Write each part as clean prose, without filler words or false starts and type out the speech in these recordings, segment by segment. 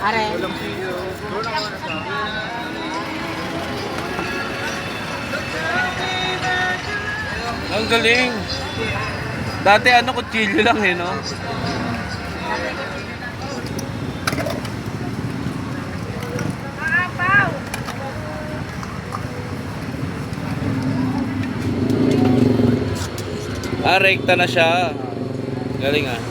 Are. Ang galing. Dati ano, kutsilyo lang eh, no? Ah, rekta na siya. Galing ah.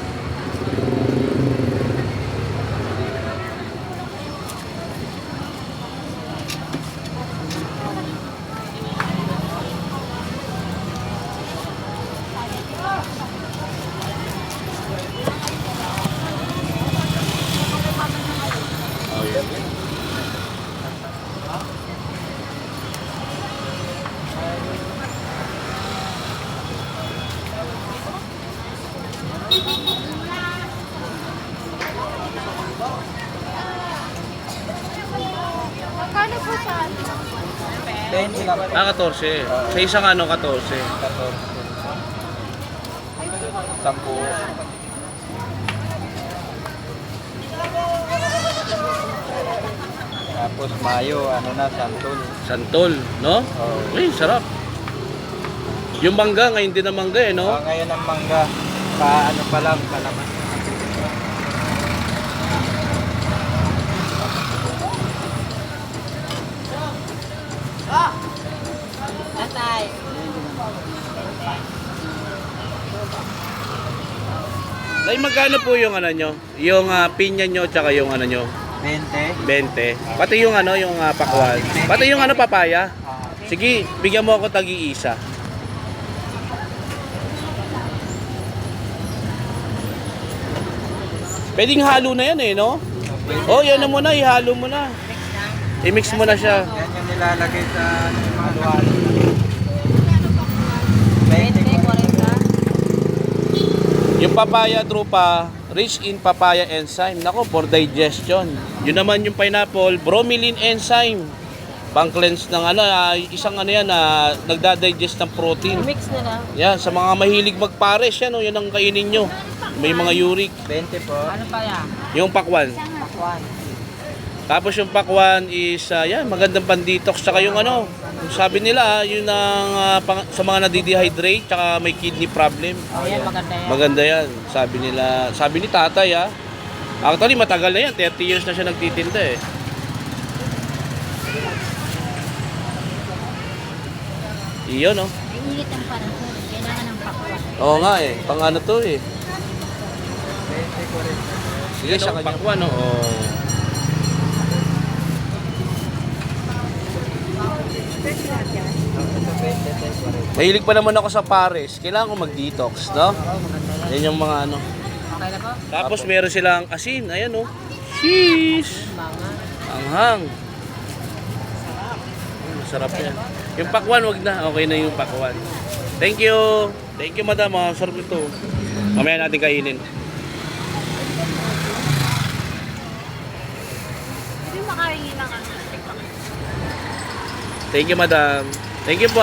Oh, yeah. Magkano po sa 20 lang. Ah, 14. Sa isang ano, 14. 14. 10. Tapos mayo, ano na, santol. Santol, no? Oh. Uy, sarap. Yung mangga, ngayon din ang mangga eh, no? Ngayon ang mangga, pa ano pa lang, palaman. Tatay? Ay, magkano po yung ano nyo? Yung pinya nyo, tsaka yung ano nyo? 20. 20. Pati yung ano, yung pakwan. Pati yung ano, papaya. Sige, bigyan mo ako tagi-isa. Pwedeng halo na yan eh, no? Oh, yan na muna, ihalo mo na. I-mix mo na siya. Yan yung nilalagay sa mga luwalo. 20, 40. Yung papaya trupa, rich in papaya enzyme. Nako, for digestion. Yun naman yung pineapple, bromelain enzyme. Pang-cleanse ng ano, isang ano yan, nagda-digest ng protein. Mix na lang. Yan, sa mga mahilig magpares, yan, yan ang kainin nyo. May mga uric. 20 po. Ano pa yan? Yung pakwan. Pakwan. Tapos yung pakwan is, yan, magandang pan-detox. Tsaka yung ano, sabi nila, yun ang sa mga nadidehydrate, tsaka may kidney problem. Oh, yan, maganda yan. Maganda yan. Sabi nila, sabi ni tatay Actually, matagal na yan. 30 years na siya nagtitinda eh. Iyon, no? Ay, init ang panahon. Kailangan ng pakwan. Oo nga eh. Pang ano to eh. 20, 40. Sige, sa pakwan, no? Oh. Mahilig pa naman ako sa pares. Kailangan ko mag-detox, no? Yan yung mga ano. Okay na po? Tapos meron silang asin. Ayan, no? Sheesh! Mga. Anghang. Masarap yan. Yung pakwan, wag na. Okay na yung pakwan. Thank you. Thank you, madam. Sarap ito. Mamaya natin kainin. Hindi makahingi ng ano. Thank you, madam. Thank you po,